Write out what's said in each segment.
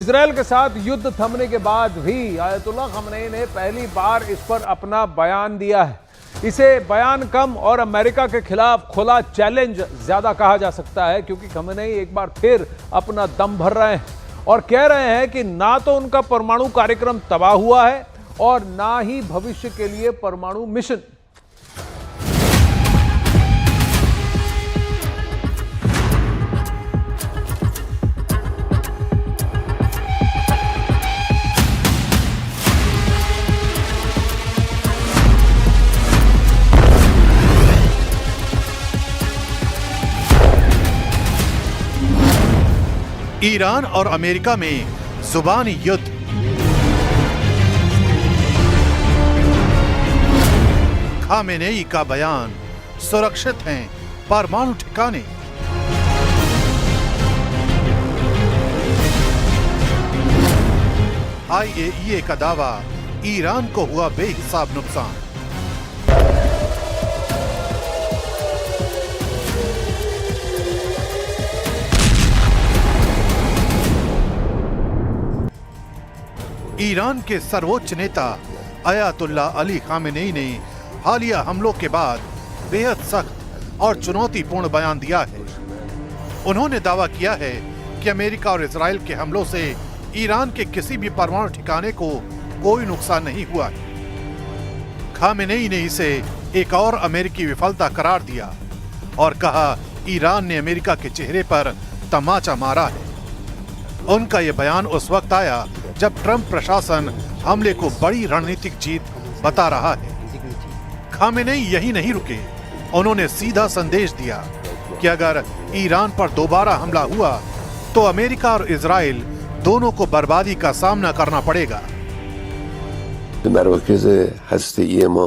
Israel के साथ युद्ध थमने के बाद भी आयतुल्लाह खamenei ने पहली बार इस पर अपना बयान दिया है। इसे बयान कम और अमेरिका के खिलाफ खुला चैलेंज ज्यादा कहा जा सकता है, क्योंकि खamenei एक बार फिर अपना दम भर रहे हैं और कह रहे हैं कि ना तो उनका परमाणु कार्यक्रम तबाह हुआ है और ना ही भविष्य के लिए परमाणु मिशन। ईरान और अमेरिका में जुबानी युद्ध। खामेनेई का बयान, सुरक्षित हैं परमाणु ठिकाने। IAEA का दावा, ईरान को हुआ बेहिसाब नुकसान। ईरान के सर्वोच्च नेता अयातुल्लाह अली खामेनेई ने हालिया हमलों के बाद बेहद सख्त और चुनौतीपूर्ण बयान दिया है। उन्होंने दावा किया है कि अमेरिका और इजराइल के हमलों से ईरान के किसी भी परमाणु ठिकाने को कोई नुकसान नहीं हुआ है। खामेनेई ने इसे एक और अमेरिकी विफलता करार दिया और कहा ईरान ने अमेरिका के चेहरे पर तमाचा मारा है। उनका यह बयान उस वक्त आया जब ट्रंप प्रशासन हमले को बड़ी रणनीतिक जीत बता रहा है। खामेनेई यही नहीं रुके, उन्होंने सीधा संदेश दिया कि अगर ईरान पर दोबारा हमला हुआ तो अमेरिका और इजराइल दोनों को बर्बादी का सामना करना पड़ेगा। मराकज़ हस्तेई मा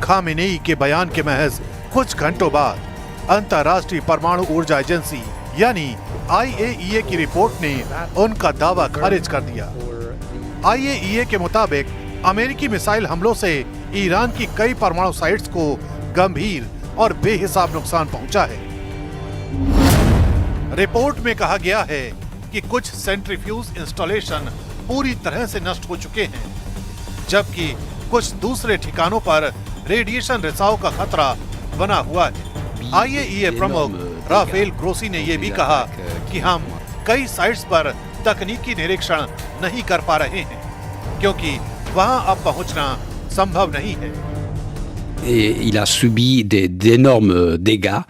खामेनेई के बयान के महज कुछ घंटों बाद अंतर्राष्ट्रीय परमाणु ऊर्जा एजेंसी यानी IAEA की रिपोर्ट ने उनका दावा खारिज कर दिया। IAEA के मुताबिक अमेरिकी मिसाइल हमलों से ईरान की कई परमाणु साइट्स को गंभीर और बेहिसाब नुकसान पहुंचा है। रिपोर्ट में कहा गया है कि कुछ सेंट्रीफ्यूज इंस्टॉलेशन पूरी तरह से नष्ट हो चुके हैं, जबकि कुछ दूसरे ठिकानों पर रेडिएशन रिसाव का खतरा बना हुआ है। IAEA प्रमुख राफेल ग्रोसी ने यह भी कहा कि हम कई साइट्स पर तकनीकी निरीक्षण नहीं कर पा रहे हैं क्योंकि वहां अब पहुंचना संभव नहीं है। Et il a subi d'énormes dégâts.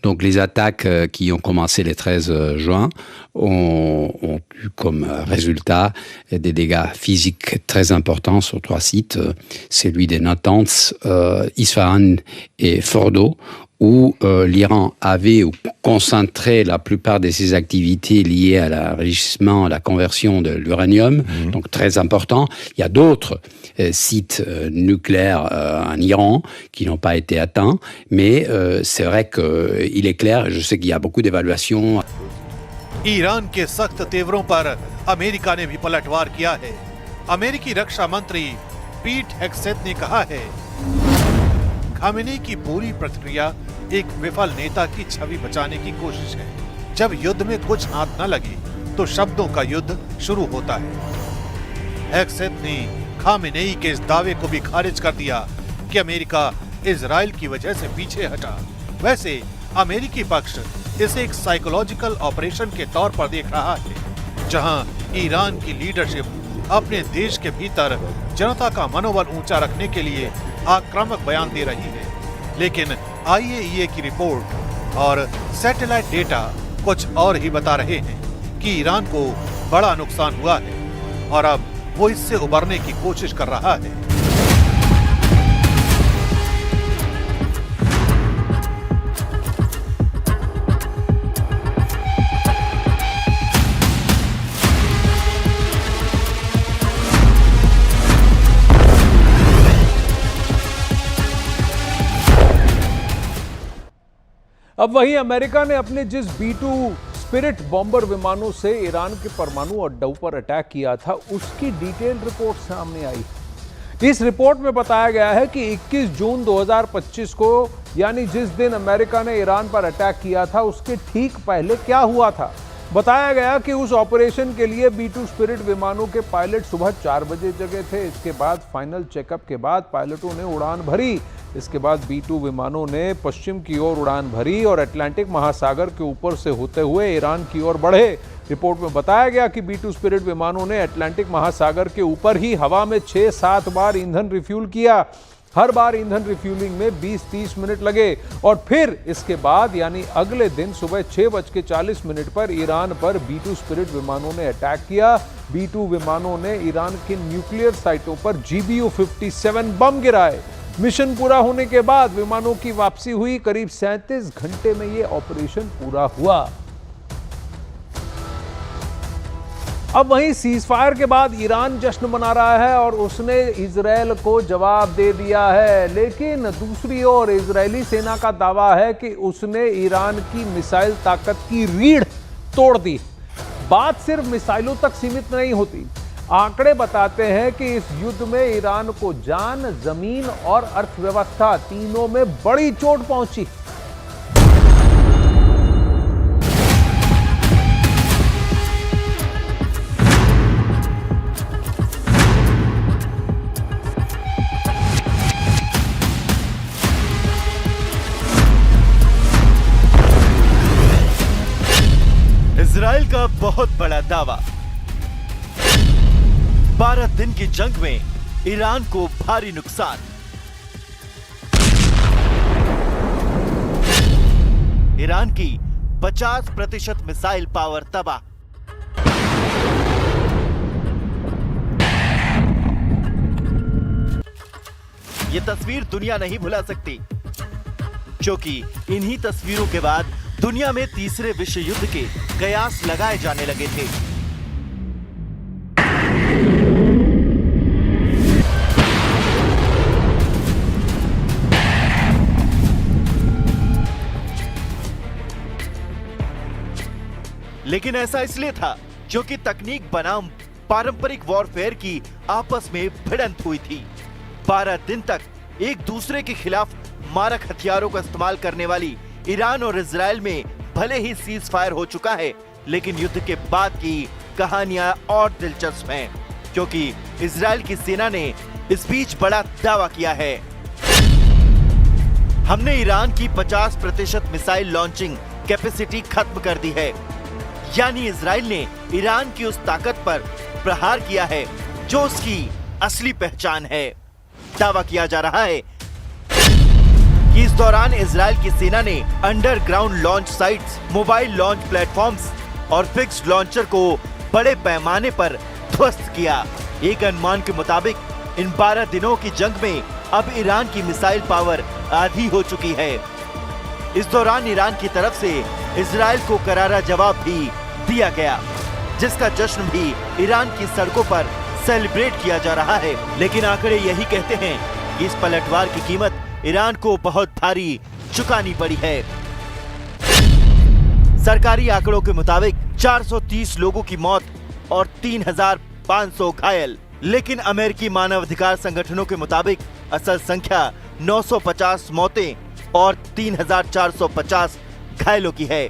Donc les attaques qui ont commencé le 13 juin ont eu comme résultat des dégâts physiques très importants sur 3 sites, celui de Natanz, Isfahan et Fordo, où l'Iran avait concentré la plupart de ses activités liées à l'enrichissement, à la conversion de l'uranium, donc très important. Il y a d'autres sites nucléaires en Iran qui n'ont pas été atteints, mais c'est vrai qu'il est clair, je sais qu'il y a beaucoup d'évaluations. Iran के सख्त तेवरों पर America ने भी पलटवार किया है। अमेरिकी रक्षा मंत्री पीट हेग्सेथ ने कहा है, खामेनेई की पूरी प्रक्रिया एक विफल नेता की छवि बचाने की कोशिश है। जब युद्ध में कुछ हाथ न लगे तो शब्दों का युद्ध शुरू होता है। हेग्सेथ ने खामेनेई के इस दावे को भी खारिज कर दिया कि अमेरिका इजराइल की वजह से पीछे हटा। वैसे अमेरिकी पक्ष इसे एक साइकोलॉजिकल ऑपरेशन के तौर पर देख रहा है, जहां ईरान की लीडरशिप अपने देश के भीतर जनता का मनोबल ऊंचा रखने के लिए आक्रामक बयान दे रही है। लेकिन IAEA की रिपोर्ट और सैटेलाइट डेटा कुछ और ही बता रहे हैं कि ईरान को बड़ा नुकसान हुआ है। और अब वो इससे उबरने की कोशिश कर रहा है। अब वहीं अमेरिका ने अपने जिस B-2 स्पिरिट बॉम्बर विमानों से ईरान के परमाणु अड्डों पर अटैक किया था, उसकी डिटेल रिपोर्ट सामने आई। इस रिपोर्ट में बताया गया है कि 21 जून 2025 को, यानी जिस दिन अमेरिका ने ईरान पर अटैक किया था, उसके ठीक पहले क्या हुआ था। बताया गया कि उस ऑपरेशन के लिए B-2 स्पिरिट विमानों के पायलट सुबह 4 बजे जगे थे। इसके बाद फाइनल चेकअप के बाद पायलटों ने उड़ान भरी। इसके बाद B-2 विमानों ने पश्चिम की ओर उड़ान भरी और अटलांटिक महासागर के ऊपर से होते हुए ईरान की ओर बढ़े। रिपोर्ट में बताया गया कि B-2 स्पिरिट विमानों ने अटलांटिक महासागर के ऊपर ही हवा में 6-7 बार ईंधन रिफ्यूल किया। हर बार ईंधन रिफ्यूलिंग में 20-30 मिनट लगे और फिर इसके बाद यानी अगले दिन सुबह 6:40 पर ईरान पर B-2 स्पिरिट विमानों ने अटैक किया। B-2 विमानों ने ईरान के न्यूक्लियर साइटों पर GBU-57 बम गिराए। मिशन पूरा होने के बाद विमानों की वापसी हुई। करीब 37 घंटे में यह ऑपरेशन पूरा हुआ। अब वहीं सीजफायर के बाद ईरान जश्न मना रहा है और उसने इजरायल को जवाब दे दिया है। लेकिन दूसरी ओर इजरायली सेना का दावा है कि उसने ईरान की मिसाइल ताकत की रीढ़ तोड़ दी। बात सिर्फ मिसाइलों तक सीमित नहीं होती। आंकड़े बताते हैं कि इस युद्ध में ईरान को जान, जमीन और अर्थव्यवस्था तीनों में बड़ी चोट पहुंची। इजराइल का बहुत बड़ा दावा। 12 दिन की जंग में ईरान को भारी नुकसान। ईरान की 50% मिसाइल पावर तबाह। ये तस्वीर दुनिया नहीं भुला सकती, क्योंकि इन्हीं तस्वीरों के बाद दुनिया में तीसरे विश्व युद्ध के कयास लगाए जाने लगे थे। लेकिन ऐसा इसलिए था क्योंकि तकनीक बनाम पारंपरिक वॉरफेयर की आपस में भिड़ंत हुई थी। 12 दिन तक एक दूसरे के खिलाफ मारक हथियारों का इस्तेमाल करने वाली ईरान और इजराइल में भले ही सीज फायर हो चुका है, लेकिन युद्ध के बाद की कहानियां और दिलचस्प हैं, क्योंकि इजराइल की सेना ने इस बीच बड़ा दावा किया है। हमने ईरान की 50% मिसाइल लॉन्चिंग कैपेसिटी खत्म कर दी है। यानी इजराइल ने ईरान की उस ताकत पर प्रहार किया है जो उसकी असली पहचान है। दावा किया जा रहा है कि इस दौरान इजराइल की सेना ने underground launch sites, mobile launch platforms और फिक्स्ड लॉन्चर को बड़े पैमाने पर ध्वस्त किया। एक अनुमान के मुताबिक इन 12 दिनों की जंग में अब ईरान की मिसाइल पावर आधी हो चुकी है। इस दौरान ईरान की तरफ से इजराइल को करारा जवाब भी दिया गया, जिसका जश्न भी ईरान की सड़कों पर सेलिब्रेट किया जा रहा है। लेकिन आंकड़े यही कहते हैं कि इस पलटवार की कीमत ईरान को बहुत भारी चुकानी पड़ी है। सरकारी आंकड़ों के मुताबिक 430 लोगों की मौत और 3,500 घायल। लेकिन अमेरिकी मानवाधिकार संगठनों के मुताबिक असल संख्या 950 मौतें और 3,450 घायलों की है।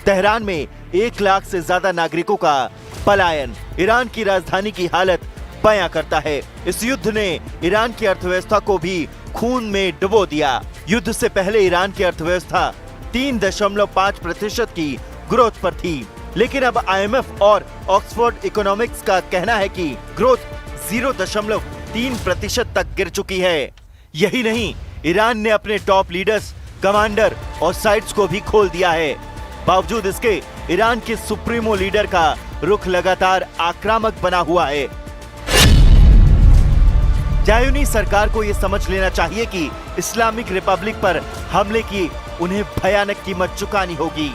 तेहरान में 1 लाख से ज्यादा नागरिकों का पलायन ईरान की राजधानी की हालत बयां करता है। इस युद्ध ने ईरान की अर्थव्यवस्था को भी खून में डुबो दिया। युद्ध से पहले ईरान की अर्थव्यवस्था 3.5% की ग्रोथ पर थी, लेकिन अब IMF और ऑक्सफोर्ड इकोनॉमिक्स का कहना है कि ग्रोथ 0.3% तक गिर चुकी है। यही नहीं, ईरान ने अपने टॉप लीडर्स, कमांडर और साइट्स को भी खोल दिया है। बावजूद इसके ईरान के सुप्रीमो लीडर का रुख लगातार आक्रामक बना हुआ है। ज़ायोनी सरकार को यह समझ लेना चाहिए कि इस्लामिक रिपब्लिक पर हमले की उन्हें भयानक कीमत चुकानी होगी।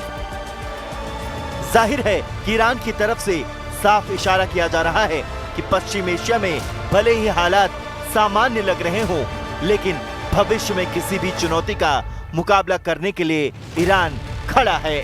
जाहिर है कि ईरान की तरफ से साफ इशारा किया जा रहा है कि पश्चिम एशिया में भले ही हालात सामान्य लग रहे हों, लेकिन भविष्य में किसी भी चुनौती का मुकाबला करने के लिए ईरान खड़ा है।